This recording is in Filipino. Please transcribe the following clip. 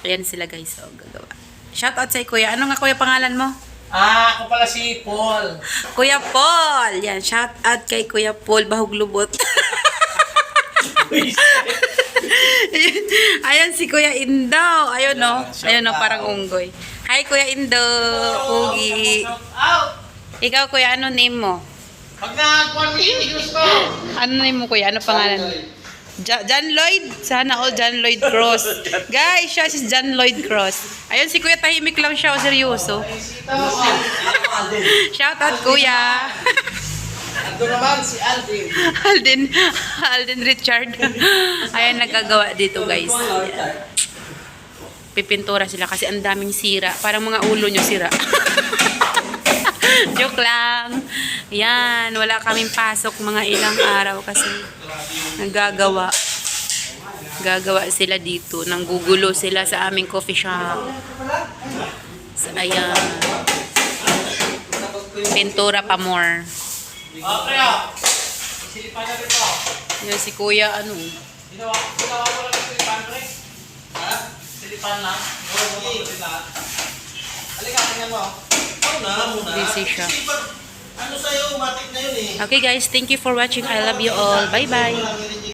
Ayan sila guys. So, gagawa. Shout out sa kuya. Ano nga kuya pangalan mo? Ako pala si Paul. Kuya Paul. Yan. Shout out kay Kuya Paul. Bahog lubot. Ayan si Kuya Indo. Ayun no. Ayun no. Parang unggoy. Hi Kuya Indo. Pugi. Ikaw kuya, ano name mo? Pag nakakuha mo yung gusto. Ano name mo kuya? Ano pangalan? John Lloyd? Sana all John Lloyd Cross. Guys, siya si John Lloyd Cross. Ayun si kuya, tahimik lang siya o seryoso. Shout out kuya. Ando naman si Alvin. Alden Richard. Ayan, nagagawa dito guys. Ayan. Pipintura sila kasi ang daming sira. Parang mga ulo nyo sira. Joke lang. Yan, wala kaming pasok mga ilang araw kasi nagagawa. Gagawa sila dito. Nanggugulo sila sa aming coffee shop. So, ayan. Pintura pa more. Silipan na rin po. Yan si kuya, ano. Ginawa ko lang yung silipan, pre. Ha? Silipan lang. Halika, tingnan mo. Muna. Busy siya. Ano sa'yo, matik na yun eh. Okay guys, thank you for watching. I love you all. Bye-bye.